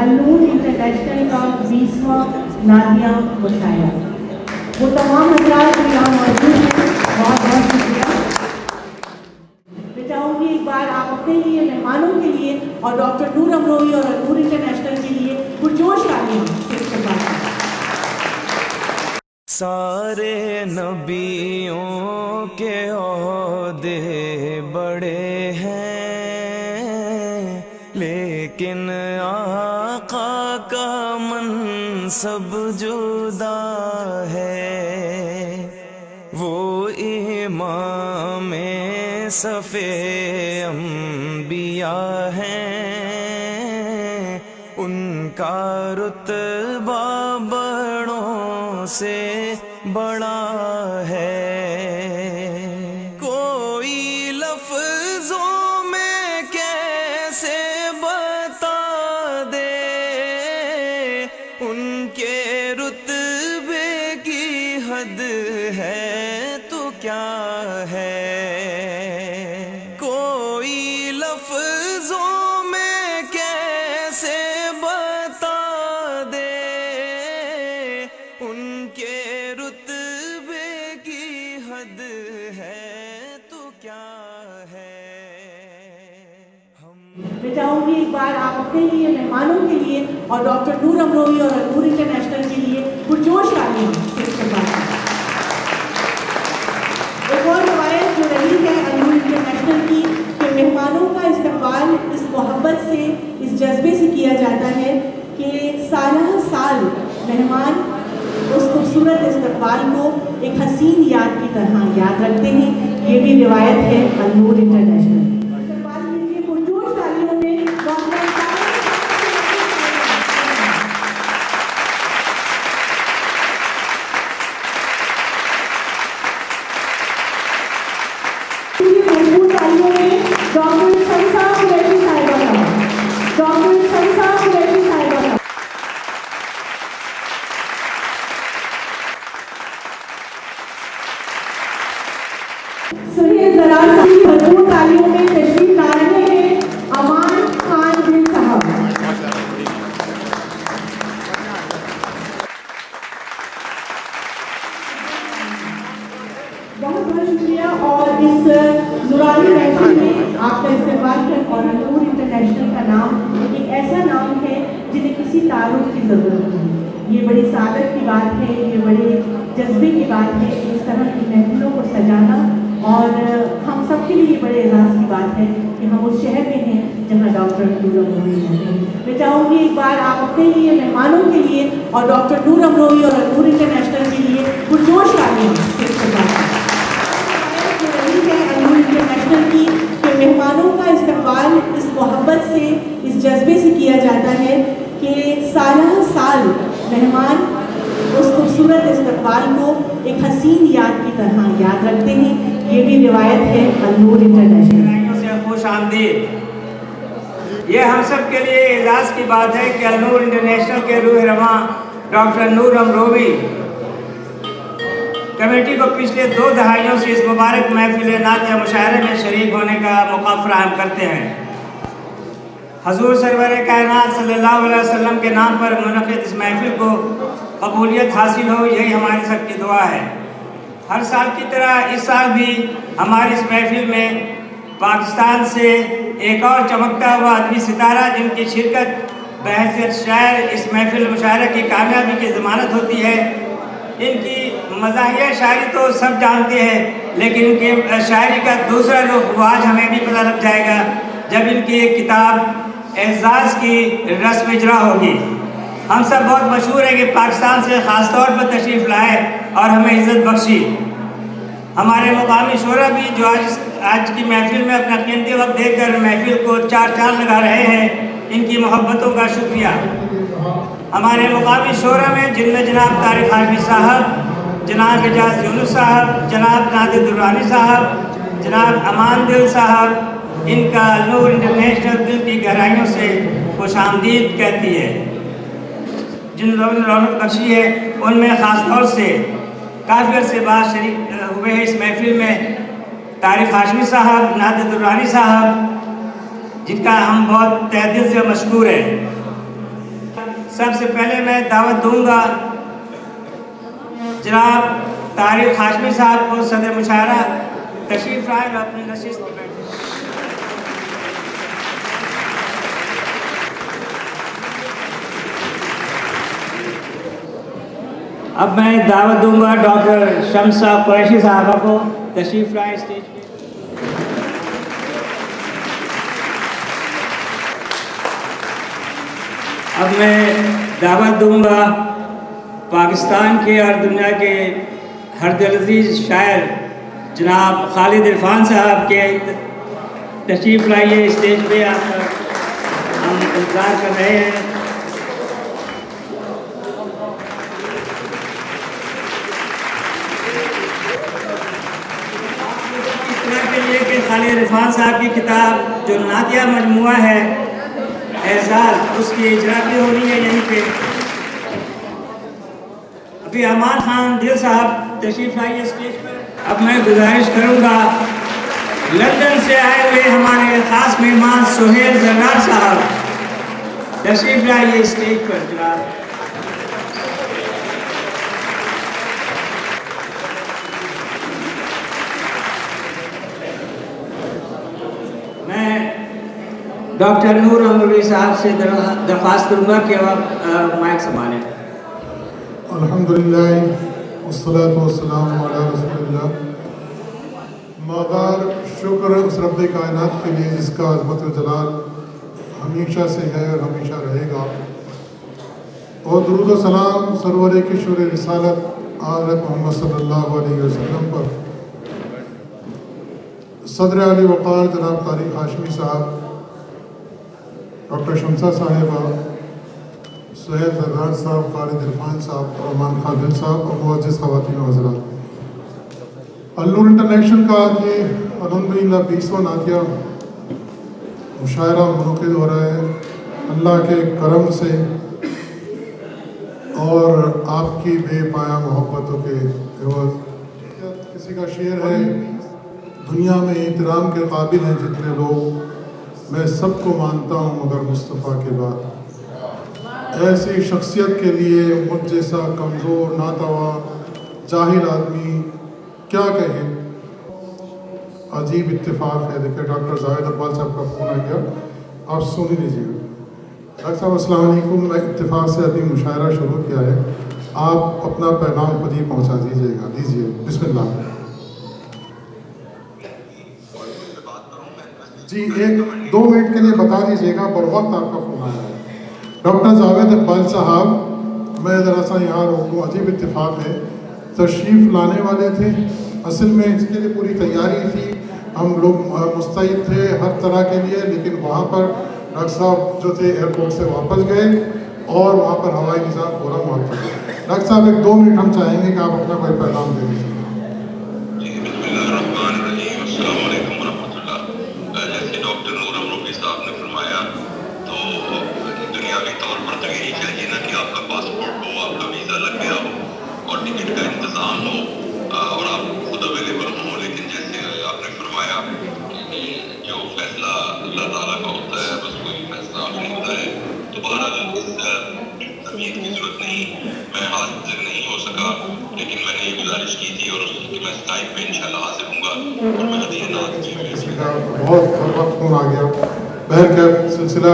النور انٹرنیشنل کا 20واں نادیہ مشاعرہ۔ وہ تمام حضرات جو یہاں موجود ہیں، بہت بہت شکریہ۔ میں چاہوں گی ایک بار آپ اپنے لیے، مہمانوں کے لیے اور ڈاکٹر نور امروی اور النور انٹرنیشنل کے لیے پرجوش تالیاں استقبال کریں۔ سارے نبیوں کے عہدے بڑے ہیں، لیکن آقا کا منصب جدا ہے۔ وہ امام صف انبیاء ہیں، ان کا رتبہ بڑوں سے بڑا ہے۔ کوئی لفظوں میں کیسے بتا دے، ان کے رتبے کی حد ہے تو کیا ہے۔ کوئی لفظوں میں کیسے بتا دے، ان کے رتبے کی حد ہے تو کیا ہے۔ میں چاہوں گی ایک بار آپ اپنے لیے، مہمانوں کے لیے اور ڈاکٹر نور امروی اور النور انٹرنیشنل کے لیے پرجوش تالیاں استقبال کریں۔ ایک اور روایت جو رہی ہے النور انٹرنیشنل کی کہ مہمانوں کا استقبال اس محبت سے، اس جذبے سے کیا جاتا ہے کہ سالہ سال مہمان اس خوبصورت استقبال کو ایک حسین یاد کی طرح یاد رکھتے ہیں۔ یہ بھی روایت ہے النور انٹرنیشنل۔ استقبال کیجیے پرجوش تالیوں میں ڈاکٹر سنیے ذرا بھرپور تالیوں میں تشریف لا رہے ہیں امان خان دل صاحب۔ بہت بہت شکریہ۔ اور اس نورانی محفل میں آپ کا استقبال کر، اور النور انٹرنیشنل کا نام ایک ایسا نام ہے جنہیں کسی تعارف کی ضرورت نہیں۔ یہ بڑی سعادت کی بات ہے، یہ بڑے جذبے کی بات ہے اس طرح کی محفلوں کو سجانا، اور ہم سب کے لیے بڑے اعزاز کی بات ہے کہ ہم اس شہر میں ہیں جہاں ڈاکٹر نور امروی ہیں۔ میں چاہوں گی ایک بار آپ اپنے لیے، مہمانوں کے لیے اور ڈاکٹر نور امروی اور النور انٹرنیشنل کے لیے پرجوش تالیاں استقبال کریں۔ جو رہی ہے النور انٹرنیشنل کی کہ مہمانوں کا استقبال اس محبت سے، اس جذبے سے کیا جاتا ہے کہ سالہ سال مہمان اس خوبصورت استقبال کو ایک حسین یاد کی طرح یاد رکھتے ہیں۔ یہ بھی روایت ہے النور انٹرنیشنل سے خوش آمدید۔ یہ ہم سب کے لیے اعزاز کی بات ہے کہ النور انٹرنیشنل کے روح رواں ڈاکٹر نور امروی کمیٹی کو پچھلے 2 دہائیوں سے اس مبارک محفل نعت مشاعرے میں شریک ہونے کا موقع فراہم کرتے ہیں۔ حضور سرور کائنات صلی اللہ علیہ وسلم کے نام پر منعقد اس محفل کو قبولیت حاصل ہو، یہی ہماری سب کی دعا ہے۔ ہر سال کی طرح اس سال بھی ہماری اس محفل میں پاکستان سے ایک اور چمکتا ہوا ادبی ستارہ جن کی شرکت بحیثیت شاعر اس محفل مشاعرہ کی کامیابی کی ضمانت ہوتی ہے۔ ان کی مزاحیہ شاعری تو سب جانتے ہیں، لیکن ان کی شاعری کا دوسرا رخ وہ آج ہمیں بھی پتہ لگ جائے گا جب ان کی ایک کتاب اعزاز کی رسم اجرا ہوگی۔ ہم سب بہت مشہور ہیں کہ پاکستان سے خاص طور پر تشریف لائے اور ہمیں عزت بخشی۔ ہمارے مقامی شعراء بھی جو آج کی محفل میں اپنا قیمتی وقت دے کر محفل کو 4 چاند لگا رہے ہیں، ان کی محبتوں کا شکریہ۔ ہمارے مقامی شعراء میں جن میں جناب طارق ہاشمی صاحب، جناب اعجاز یونس صاحب، جناب نادر درانی صاحب، جناب امان دل صاحب، ان کا النور انٹرنیشنل دل کی گہرائیوں سے خوش آمدید کہتی ہے۔ جن لوگوں نے رونق بخشی ہے ان میں خاص طور سے کافی عرصے بعد شریک ہوئے ہیں اس محفل میں طارق ہاشمی صاحب، نادر درانی صاحب، جن کا ہم بہت تہ دل سے مشکور ہیں۔ سب سے پہلے میں دعوت دوں گا جناب طارق ہاشمی صاحب کو، صدر مشاعرہ، تشریف لائیں اور اپنی نشست پر بیٹھیں۔ اب میں دعوت دوں گا ڈاکٹر شمسہ قریشی صاحبہ کو، تشریف لائیں اسٹیج پہ۔ اب میں دعوت دوں گا پاکستان کے اور دنیا کے ہر دل عزیز شاعر جناب خالد عرفان صاحب کے، تشریف لائیے اسٹیج پہ، آپ کا ہم انتظار کر رہے ہیں۔ اس طرح کے لیے کہ خالد عرفان صاحب کی کتاب جو نعتیہ مجموعہ ہے اعزاز، اس کی اجرا بھی ہونی ہے یہیں پہ۔ ابھی امان خان دل صاحب تشریف لائیے اسٹیج پر۔ اب میں گزارش کروں گا لندن سے آئے ہوئے ہمارے خاص مہمان سہیل زرار صاحب، تشریف لائیے اسٹیج پر جناب۔ میں ڈاکٹر نور امروی صاحب سے درخواست کروں گا کہ آپ مائک سنبھالیں۔ الحمدللہ والصلاة والسلام علی رسول اللہ۔ مادار شکر اس رب کائنات کے لیے جس کا عظمت و جلال ہمیشہ سے ہے اور ہمیشہ رہے گا، اور درود و سلام سرور کشور رسالت حضرت محمد صلی اللہ علیہ وسلم پر، صدر علی وقار جناب طارق ہاشمی صاحب، ڈاکٹر شمسہ صاحبہ، سہیل زرار صاحب، خالد عرفان صاحب اور امان خان دل صاحب اور معزز خواتین و حضرات۔ النور انٹرنیشنل کا آج یہ الحمدللہ 20واں نعتیہ مشاعرہ منعقد ہو رہا ہے۔ اللہ کے کرم سے اور آپ کی بے پایا محبتوں کے عوض کسی کا شعر ہے، دنیا میں احترام کے قابل ہیں جتنے لوگ، میں سب کو مانتا ہوں مگر مصطفیٰ کے بعد۔ ایسی شخصیت کے لیے مجھ جیسا کمزور ناتوا جاہل آدمی کیا کہے۔ عجیب اتفاق ہے، دیکھیں ڈاکٹر زاہد اقبال صاحب کا فون آ گیا، آپ سن ہی لیجیے گا۔ ڈاکٹر صاحب السلام علیکم، میں اتفاق سے ابھی مشاعرہ شروع کیا ہے، آپ اپنا پیغام خود ہی پہنچا دیجیے گا، دیجیے، بسم اللہ۔ جی 1-2 منٹ کے لیے بتا دیجیے گا، بر وقت آپ کا فون آیا ہے۔ ڈاکٹر جاوید اقبال صاحب، میں ذرا سا یہاں روکوں، عجیب اتفاق ہے، تشریف لانے والے تھے، اصل میں اس کے لیے پوری تیاری تھی، ہم لوگ مستعد تھے ہر طرح کے لیے، لیکن وہاں پر ڈاکٹر صاحب جو تھے ایئرپورٹ سے واپس گئے اور وہاں پر ہوائی نظام پورا معطل ہے۔ ڈاکٹر صاحب 1-2 منٹ ہم چاہیں گے کہ آپ اپنا کوئی پیغام دے دیجیے۔ بسم اللہ الرحمن الرحیم، السلام علیکم ورحمۃ اللہ۔ جیسے ڈاکٹر نور امروی صاحب نے فرمایا، تو دنیاوی طور پر تو یہی چاہیے نا کہ آپ کا پاسپورٹ ہو، آپ کا ویزا لگ گیا ہو اور ٹکٹ کا انتظام ہو اور آپ خود اویلیبل ہوں، لیکن جیسے آپ نے فرمایا جو فیصلہ اللہ تعالیٰ کا ہوتا ہے بس کوئی فیصلہ آپ نہیں ہوتا ہے، تو بہرحال اس تربیت کی ضرورت نہیں، میں حاضر نہیں ہو سکا، لیکن میں نے یہ گزارش کی تھی اور اس کی میں اسکائپ پہ انشاءاللہ حاضر ہوں گا اور میں ہدیہ نعت کی بہت وقت فون آ گیا، بہر کیا سلسلہ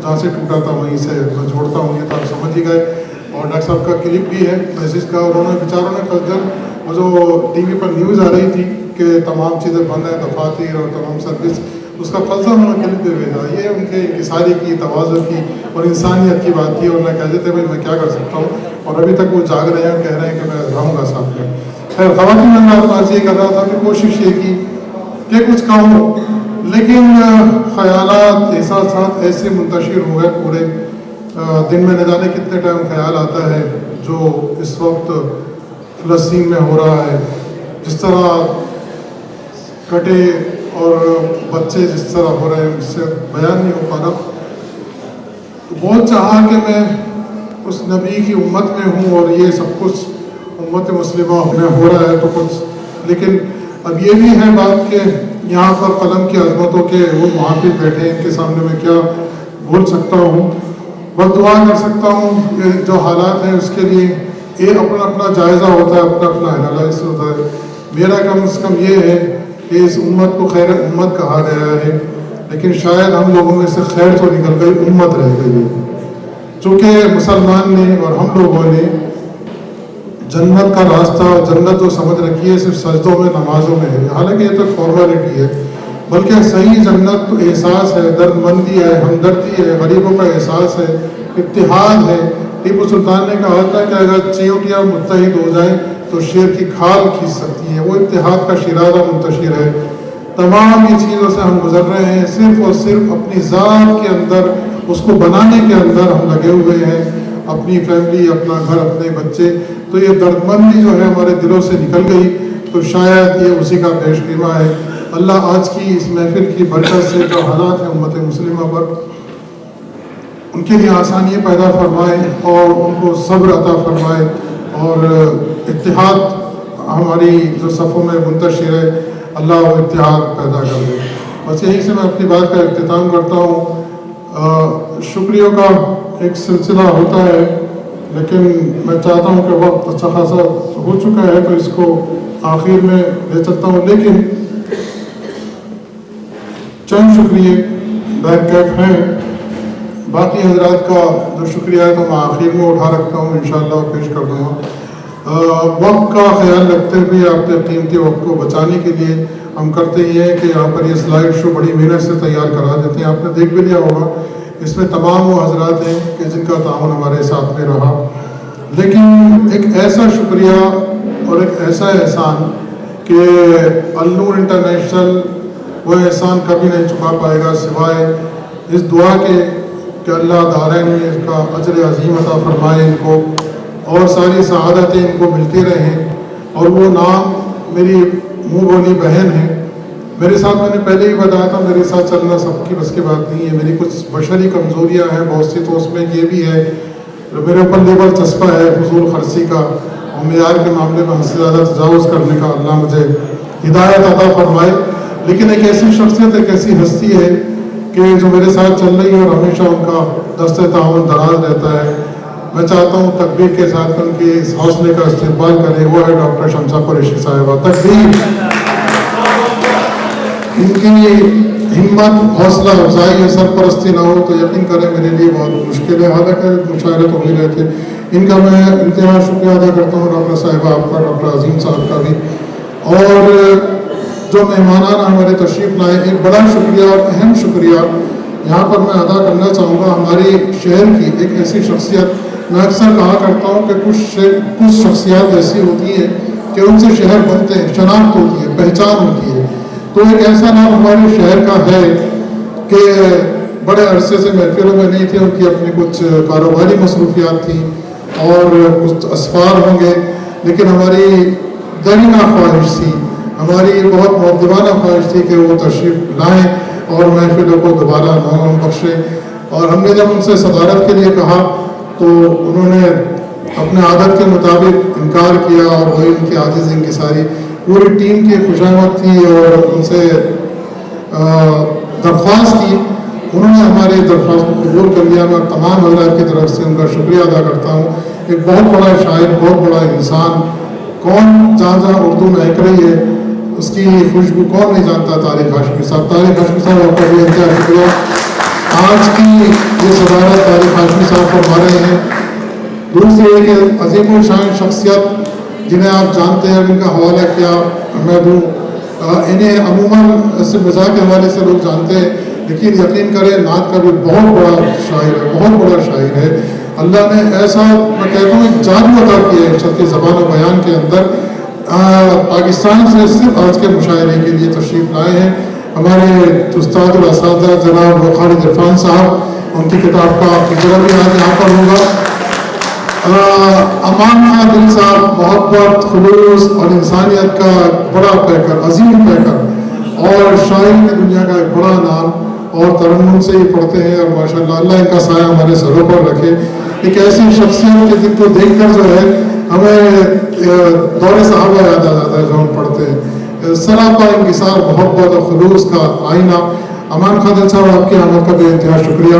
جہاں سے ٹوٹا تھا وہیں سے میں جوڑتا ہوں، یہ تو آپ سمجھ ہی گئے۔ اور ڈاکٹر صاحب کا کلپ بھی ہے میسیج کا، انہوں نے بیچاروں نے کل جب وہ جو ٹی وی پر نیوز آ رہی تھی کہ تمام چیزیں بند ہیں، دفاتر اور تمام سروس، اس کا قصہ انہوں نے کلپ پہ بھیجا۔ یہ ان کے انکساری کی، تواضع کی اور انسانیت کی بات تھی، اور میں کہتے تھے بھائی میں کیا کر سکتا ہوں، اور ابھی تک وہ جاگ رہے ہیں، کہہ رہے ہیں کہ میں رہوں گا ساتھ میں۔ خیر خواتین، میں آپ پاس یہ کر رہا تھا کہ کوشش یہ کی کہ کچھ کہوں، لیکن خیالات احساسات ایسے منتشر ہو گئے پورے دن میں، نہ جانے کتنے ٹائم خیال آتا ہے جو اس وقت فلسطین میں ہو رہا ہے، جس طرح کٹے اور بچے جس طرح ہو رہے ہیں، اس سے بیان نہیں ہو پا رہا۔ بہت چاہا کہ میں اس نبی کی امت میں ہوں اور یہ سب کچھ امت مسلمہ میں ہو رہا ہے تو کچھ، لیکن اب یہ بھی ہے بات کہ یہاں پر قلم کی عظمتوں کے وہ محافظ بیٹھے ہیں، ان کے سامنے میں کیا بول سکتا ہوں۔ بس دعا کر سکتا ہوں کہ جو حالات ہیں اس کے لیے یہ اپنا اپنا جائزہ ہوتا ہے، اپنا اپنا انالائز ہوتا ہے. میرا کم از کم یہ ہے کہ اس امت کو خیر امت کہا گیا ہے، لیکن شاید ہم لوگوں میں سے خیر تو نکل گئی، امت رہ گئی ہے. چونکہ مسلمان نے اور ہم لوگوں نے جنت کا راستہ، جنت جو سمجھ رکھی ہے صرف سجدوں میں، نمازوں میں ہے. حالانکہ یہ تو فارمیلٹی ہے، بلکہ صحیح جنت تو احساس ہے، درد مندی ہے، ہمدردی ہے، غریبوں کا احساس ہے، اتحاد ہے. ٹیپو سلطان نے کہا تھا کہ اگر چیونٹیاں متحد ہو جائیں تو شیر کی کھال کھینچ سکتی ہیں. وہ اتحاد کا شیرازہ منتشر ہے. تمام یہ چیزوں سے ہم گزر رہے ہیں، صرف اور صرف اپنی ذات کے اندر، اس کو بنانے کے اندر ہم لگے ہوئے ہیں، اپنی فیملی، اپنا گھر، اپنے بچے. تو یہ دردمندی جو ہے ہمارے دلوں سے نکل گئی، تو شاید یہ اسی کا پیش خیمہ ہے. اللہ آج کی اس محفل کی برکت سے جو حالات ہیں امت مسلمہ پر، ان کے لیے آسانی پیدا فرمائے اور ان کو صبر عطا فرمائے، اور اتحاد ہماری جو صفوں میں منتشر ہے اللہ وہ اتحاد پیدا کر دے. بس یہی سے میں اپنی بات کا اختتام کرتا ہوں. شکریوں کا ایک سلسلہ ہوتا ہے، لیکن میں چاہتا ہوں کہ وقت اچھا خاصا ہو چکا ہے تو اس کو آخر میں لے چلتا ہوں. لیکن چند شکریہ بیک ہیں، باقی حضرات کا جو شکریہ ہے تو میں آخر میں اٹھا رکھتا ہوں، انشاءاللہ پیش کر دوں گا. وقت کا خیال رکھتے ہوئے اپنے قیمتی وقت کو بچانے کے لیے ہم کرتے یہ ہیں کہ یہاں پر یہ سلائیڈ شو بڑی محنت سے تیار کرا دیتے ہیں. آپ نے دیکھ بھی لیا ہوگا، اس میں تمام وہ حضرات ہیں کہ جن کا تعاون ہمارے ساتھ میں رہا. لیکن ایک ایسا شکریہ اور ایک ایسا احسان کہ النور انٹرنیشنل وہ احسان کبھی نہیں چکا پائے گا سوائے اس دعا کے کہ اللہ دارین میں اس کا اجر عظیم عطا فرمائے ان کو، اور ساری سعادتیں ان کو ملتی رہیں. اور وہ نام میری منہ بولی بہن ہے. میرے ساتھ میں نے پہلے ہی بتایا تھا، میرے ساتھ چلنا سب کی بس کی بات نہیں ہے. میری کچھ بشری کمزوریاں ہیں بہت سی، تو اس میں یہ بھی ہے میرے اوپر لیبر چسپا ہے فضول خرچی کا، اور معیار کے معاملے میں حد سے زیادہ تجاوز کرنے کا. اللہ مجھے ہدایت عطا فرمائے. لیکن ایک ایسی شخصیت، ایک ایسی ہستی ہے کہ جو میرے ساتھ چل رہی ہے اور ہمیشہ ان کا دست تعاون دراز رہتا ہے. میں چاہتا ہوں تکبیر کے ساتھ ان کے اس حوصلے کا استقبال کریں. وہ ہے ڈاکٹر شمسہ قریشی صاحبہ. تکبیر. ان کی ہمت، حوصلہ افزائی اور سرپرستی نہ ہو تو یقین کریں میرے لیے بہت مشکل ہے. حالانکہ مشاعرے تو ہو ہی رہے تھے. ان کا میں انتہا شکریہ ادا کرتا ہوں، ڈاکٹر صاحبہ آپ کا، ڈاکٹر عظیم صاحب کا بھی. اور جو مہمانان ہمارے تشریف لائے، ایک بڑا شکریہ اور اہم شکریہ یہاں پر میں ادا کرنا چاہوں گا ہمارے شہر کی ایک ایسی شخصیت. میں اکثر کہا کرتا ہوں کہ کچھ شخصیات ایسی ہوتی ہیں کہ ان سے شہر بنتے ہیں، شناخت ہوتی ہے، پہچان ہوتی ہے. تو ایک ایسا نام ہمارے شہر کا ہے کہ بڑے عرصے سے محفلوں میں نہیں تھے، ان کی اپنی کچھ کاروباری مصروفیات تھیں اور کچھ اسفار ہوں گے، لیکن ہماری درینا خواہش تھی، ہماری بہت مؤدبانہ خواہش تھی کہ وہ تشریف لائیں اور محفلوں کو دوبارہ نام بخشیں. اور ہم نے جب ان سے صدارت کے لیے کہا تو انہوں نے اپنے عادت کے مطابق انکار کیا، اور وہی ان کی عاجزی، ان کی ساری پوری ٹیم کی خوشامد تھی اور ان سے درخواست کی. انہوں نے ہماری درخواست کو قبول کر لیا. میں تمام حضرات کی طرف سے ان کا شکریہ ادا کرتا ہوں. ایک بہت بڑا شاعر، بہت بڑا انسان، کون جہاں جہاں اردو مہک رہی ہے اس کی خوشبو کون نہیں جانتا؟ طارق ہاشمی صاحب. طارق ہاشمی صاحب آپ کا بھی انتہائی شکریہ. آج کی یہ صدارت طارق ہاشمی صاحب فرما رہے ہیں. دوسری ایک عظیم الشان شخصیت جنہیں آپ جانتے ہیں، ان کا حوالہ کیا میں دوں. انہیں عموماً ایسے مزاح کے حوالے سے لوگ جانتے ہیں، لیکن یقین کریں نعت کا بھی بہت بڑا شاعر ہے، بہت بڑا شاعر ہے. اللہ نے ایسا میں کہتا ہوں ایک جادو عطا کیا ہے شرط زبان و بیان کے اندر. پاکستان سے صرف آج کے مشاعرے کے لیے تشریف لائے ہیں ہمارے استاد الاساتذہ جناب خالد عرفان صاحب. ان کی کتاب کا تجربہ بھی آج یہاں پر ہوگا. امان عادل صاحب محبت، خلوص اور انسانیت کا بڑا پیکر، عظیم پیکر، اور شاعری کی دنیا کا ایک بڑا نام، اور ترنم سے ہی پڑھتے ہیں اور ماشاءاللہ اللہ ان کا سایہ ہمارے سروں پر رکھے. ایک ایسی شخصیت کے جن کو دیکھ کر جو ہے ہمیں دور صحابہ یاد آ جاتا ہے جو ہم پڑھتے ہیں. سراپا انکسار، محبت اور خلوص کا آئینہ. امان خادل صاحب آپ کی آمد کا بے انتہا شکریہ.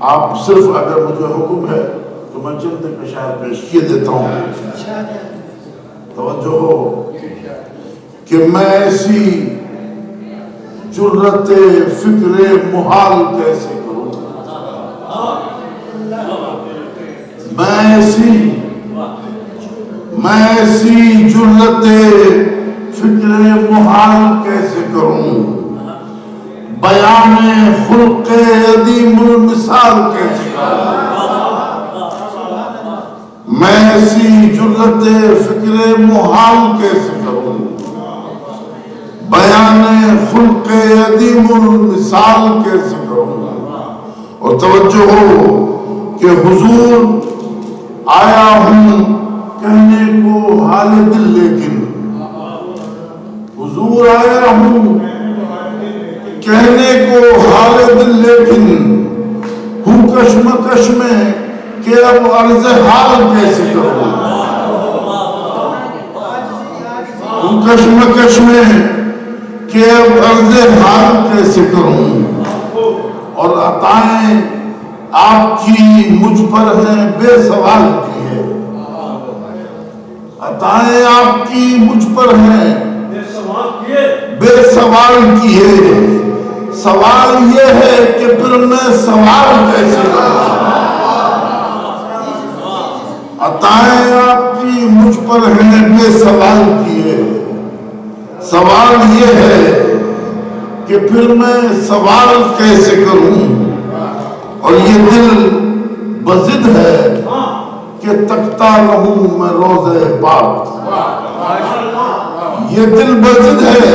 آپ صرف اگر مجھے حکم ہے تو میں چند اشعار پیش کیے دیتا ہوں. توجہ ہو کہ میں ایسی جرت فکر محال کیسے کروں, میں ایسی جرت فکر محال کیسے کروں, بیان خلق عظیم المثال کیسے کروں, میں ایسی جرت فکر محال کیسے کروں, بیان خلق عظیم المثال کیسے کروں. اور توجہ ہو کہ حضور آیا ہوں کہنے کو حال دل, لیکن حضور آیا ہوں کہنے کو حال دل, لیکن ہوں کشمکش میں کہ اب عرض حال کیسے کروں, ہوں کشمکش میں کہ اب عرض حال کیسے کروں. اور عطائیں آپ کی مجھ پر ہیں بے سوال کی ہے, عطائیں آپ کی مجھ پر ہیں بے سوال کی ہے. سوال یہ ہے کہ پھر میں سوال کیسے کروں, عطائیں آپ کی مجھ پر ہیں بے سوال کی ہے. سوال یہ ہے کہ پھر میں سوال کیسے کروں. اور یہ دل بضد ہے کہ تکتا رہوں میں روزے پاک, یہ دل بضد ہے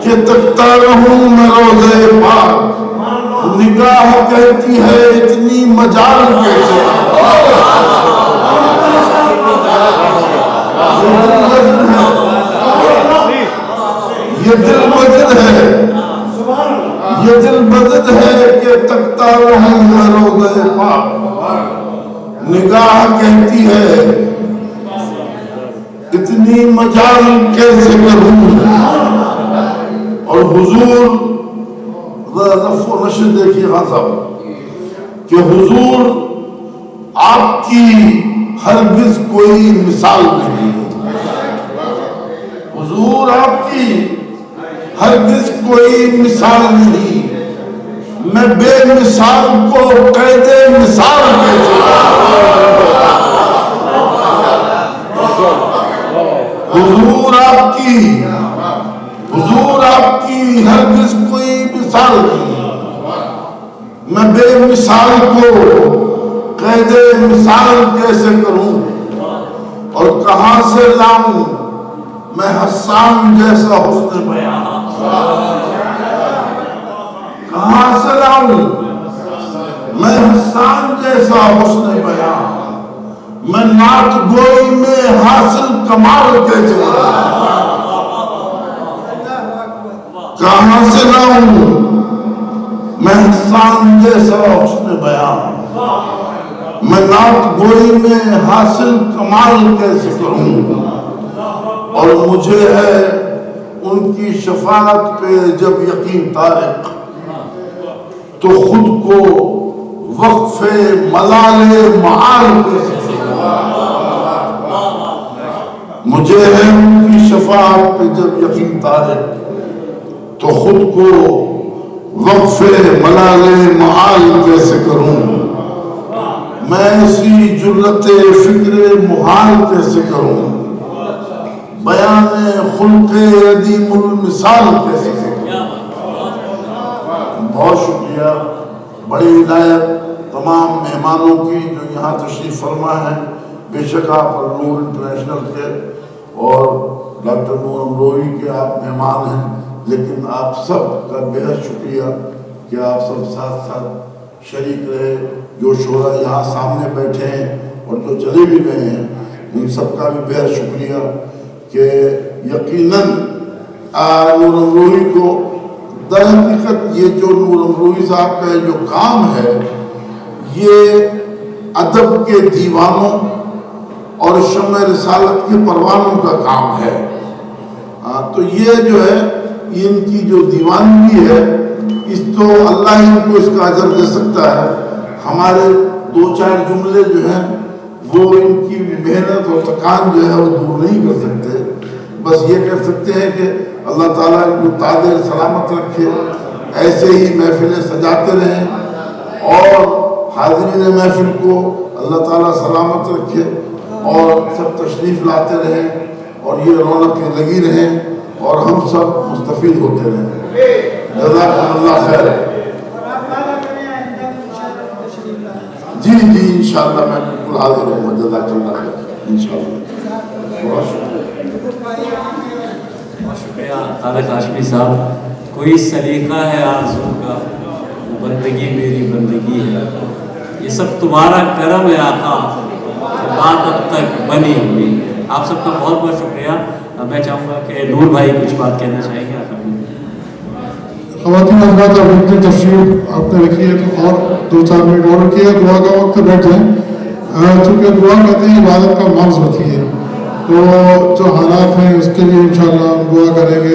کہ تکتا رہوں میں روزے پاک. نگاہ کہتی ہے اتنی مجال کیسے, یہ دل بضد ہے, یہ دل بضد ہے کہ تکتا رہوں میں روزے پاک. نگاہ کہتی ہے اتنی مجال کیسے کروں. اور حضور رف و نشر دیکھیے خان صاحب کہ حضور آپ کی ہرگز کوئی مثال نہیں, حضور آپ کی ہرگز کوئی مثال نہیں. میں بے مثال کو قید مثال کیسے حضور آپ کی ہرگز کوئی مثال نہیں. میں بے مثال کو قید مثال کیسے کروں. اور کہاں سے لاؤں میں حسان جیسا حسن بیان, کہاں سے لاؤں میں حسان جیسا حسن بیان. میں نعت گوئی میں حاصل کمال کیسے لاؤں, کہاں سے لاؤں میں حسان جیسا حسن بیان. میں نعت گوئی میں حاصل کمال کیسے کروں. اور مجھے ہے ان کی شفاعت پہ جب یقین طارق, تو خود کو وقف ملال معال کیسے کروں. مجھے ہے ان کی شفاعت پہ جب یقین طارق, تو خود کو وقف ملال معال کیسے کروں. میں ایسی جرت فکر محال کیسے کروں. بیان خلق عظیم المثال کیسے کروں. بہت شکریہ, بڑی عنایت تمام مہمانوں کی جو یہاں تشریف فرما ہے. بے شک آپ نور انٹرنیشنل کے اور ڈاکٹر نور امروہی کے آپ مہمان ہیں, لیکن آپ سب کا بہت شکریہ کہ آپ سب ساتھ ساتھ شریک رہے. جو شعراء یہاں سامنے بیٹھے ہیں اور جو چلے بھی گئے ہیں, ان سب کا بھی بہت شکریہ کہ یقیناً نور امروہی کو در حقیقت یہ جو نور امروہی صاحب کا جو کام ہے, یہ ادب کے دیوانوں اور شمع رسالت کے پروانوں کا کام ہے. تو یہ جو ہے ان کی جو دیوانگی ہے اس تو اللہ ہی ان کو اس کا اجر دے سکتا ہے. ہمارے 2-4 جملے جو ہیں وہ ان کی محنت اور تھکان جو ہے وہ دور نہیں کر سکتے. بس یہ کر سکتے ہیں کہ اللہ تعالیٰ ان کو تاجر سلامت رکھے, ایسے ہی محفلیں سجاتے رہیں اور حاضرین محفل کو اللہ تعالیٰ سلامت رکھے اور سب تشریف لاتے رہیں اور یہ رونقیں لگی رہیں اور ہم سب مستفید ہوتے رہیں. جزاکم اللہ خیر. جی انشاءاللہ میں بالکل حاضر ہوں. جزاک اللہ خیر انشاءاللہ. بہت شکریہ طارق ہاشمی صاحب. کوئی سلیقہ ہے آرزو کا, بندگی میری بندگی ہے, یہ سب تمہارا کرم ہے آقا, بات اب تک بنی ہوئی. آپ سب کا بہت بہت شکریہ. میں چاہوں گا کہ نور بھائی کچھ بات کہنا چاہیں گے. خواتین حضرات, آپ اتنی تشریف آپ نے رکھی ہے تو اور 2-4 منٹ اور رکھیے, دعا کا وقت بیٹھ جائیں. چونکہ دعا کہتے ہیں عبادت کا محض ہوتی ہے, تو جو حالات ہیں اس کے لیے انشاءاللہ ہم دعا کریں گے.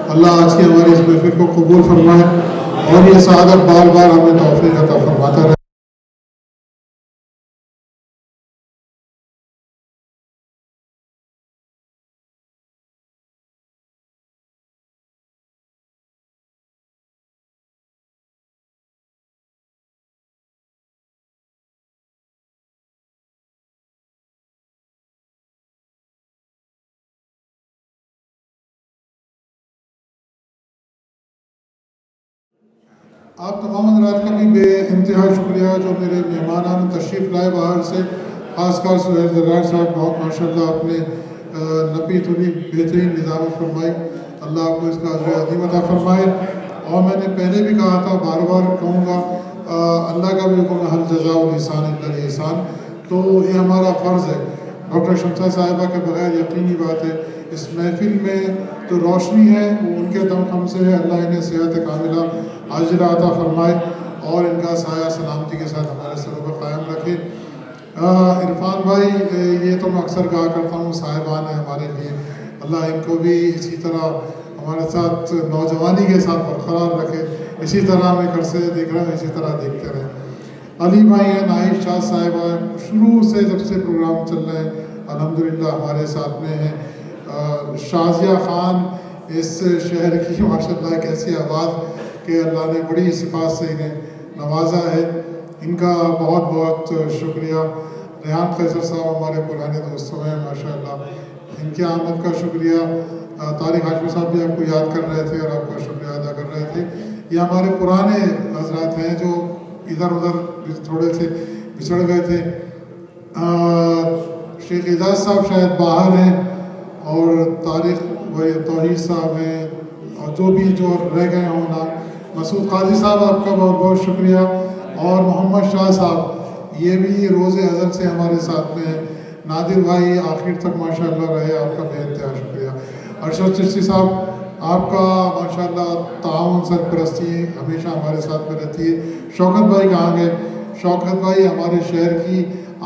اللہ آج کی ہماری اس محفل کو قبول فرمائے اور یہ سعادت بار بار ہمیں توفیق عطا فرماتا رہے. آپ تمام حضرات کا بھی بے انتہا شکریہ جو میرے مہمانان تشریف لائے باہر سے, خاص کر سہیل زرار صاحب. بہت ماشاءاللہ آپ نے نبی تھوڑی بہترین نظامت فرمائی. اللہ آپ کو اس کا اجر عظیم عطا فرمائے. اور میں نے پہلے بھی کہا تھا, بار بار کہوں گا, اللہ کا بھی حکم ہے حل جزاء الاحسان الا الاحسان. تو یہ ہمارا فرض ہے. ڈاکٹر شمسہ صاحبہ کے بغیر یقینی بات ہے اس محفل میں تو روشنی ہے وہ ان کے دم خم سے ہے. اللہ انہیں صحت کاملہ عاجلہ عطا فرمائے اور ان کا سایہ سلامتی کے ساتھ ہمارے سروں پر قائم رکھے. عرفان بھائی, یہ تو میں اکثر کہا کرتا ہوں, صاحبان ہیں ہمارے لیے. اللہ ان کو بھی اسی طرح ہمارے ساتھ نوجوانی کے ساتھ برقرار رکھے. اسی طرح میں گھر سے دیکھ رہا ہوں, اسی طرح دیکھتے رہیں. علی بھائی ہیں, ناہید شاہ صاحبہ ہیں, شروع سے جب سے پروگرام چل رہے ہیں الحمدللہ ہمارے ساتھ میں ہیں. شازیہ خان, اس شہر کی ماشاءاللہ ایک ایسی آواز کہ اللہ نے بڑی صفات سے انہیں نوازا ہے, ان کا بہت بہت شکریہ. ریحان قیصر صاحب ہمارے پرانے دوستوں ہیں ماشاءاللہ, ان کی آمد کا شکریہ. طارق ہاشمی صاحب بھی آپ کو یاد کر رہے تھے اور آپ کا شکریہ ادا کر رہے تھے. یہ ہمارے پرانے حضرات ہیں جو ادھر ادھر تھوڑے سے بچھڑ گئے تھے. شیخ اعجاز صاحب شاید باہر ہیں اور طارق توحید صاحب ہیں اور جو رہ گئے ہوں نا. مسعود قاضی صاحب آپ کا بہت بہت شکریہ. اور محمد شاہ صاحب یہ بھی روز ازل سے ہمارے ساتھ میں ہیں. نادر بھائی آخر تک ماشاءاللہ رہے, آپ کا بے انتہا شکریہ. ارشد چشتی صاحب آپ کا ماشاءاللہ تعاون سرپرستی ہمیشہ ہمارے ساتھ میں رہتی ہے. شوکت بھائی کہاں گئے؟ شوکت بھائی ہمارے شہر کی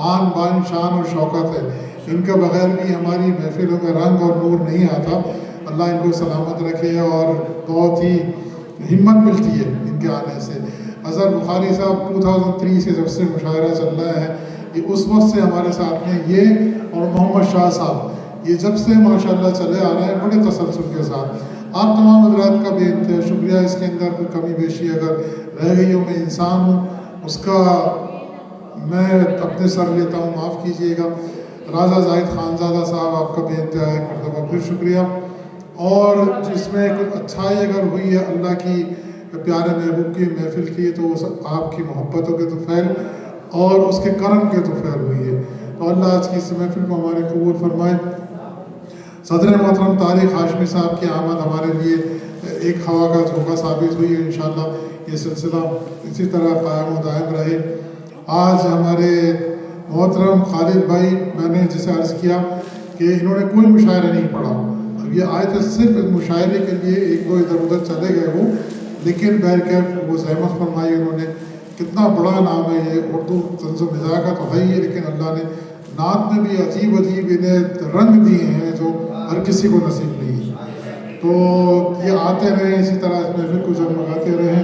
آن بان شان اور شوکت ہے, ان کے بغیر بھی ہماری محفلوں میں رنگ اور نور نہیں آتا. اللہ ان کو سلامت رکھے اور بہت ہی ہمت ملتی ہے ان کے آنے سے. اظہر بخاری صاحب 2003 سے جب سے مشاعرہ چل رہا ہے یہ اس وقت سے ہمارے ساتھ میں, یہ اور محمد شاہ صاحب یہ جب سے ماشاءاللہ چلے آ رہے ہیں بڑے تسلسل کے ساتھ. آپ تمام حضرات کا بے انتہا شکریہ. اس کے اندر کوئی کمی بیشی اگر رہ گئی ہو, میں انسان ہوں, اس کا میں اپنے سر لیتا ہوں, معاف کیجیے گا. راجہ زاہد خانزادہ صاحب آپ کا بے انتہا ایک مرتبہ پھر شکریہ. اور جس میں کچھ اچھائی اگر ہوئی ہے اللہ کی پیارے محبوب کی محفل کی تو وہ سب آپ کی محبتوں کے طفیل اور اس کے کرم کے طفیل ہوئی ہے. تو اللہ آج کی اس محفل کو ہمارے قبول فرمائے. صدر محترم طارق ہاشمی صاحب کی آمد ہمارے لیے ایک ہوا کا جھونکا ثابت ہوئی ہے. انشاءاللہ یہ سلسلہ اسی طرح قائم و دائم رہے. آج ہمارے محترم خالد بھائی, میں نے جسے عرض کیا کہ انہوں نے کوئی مشاعرہ نہیں پڑھا, اب یہ آئے تھے صرف مشاعرے کے لیے, ایک دو ادھر ادھر چلے گئے وہ, لیکن بہرکیف وہ زحمت فرمائی انہوں نے. کتنا بڑا نام ہے یہ, اردو طنز و مزاح کا تو ہے ہی, لیکن اللہ نے نعت میں بھی عجیب عجیب انہیں رنگ دیے ہیں جو ہر کسی کو نصیب نہیں ہے. تو یہ آتے رہیں, اسی طرح اس محفل کو جگمگاتے رہیں.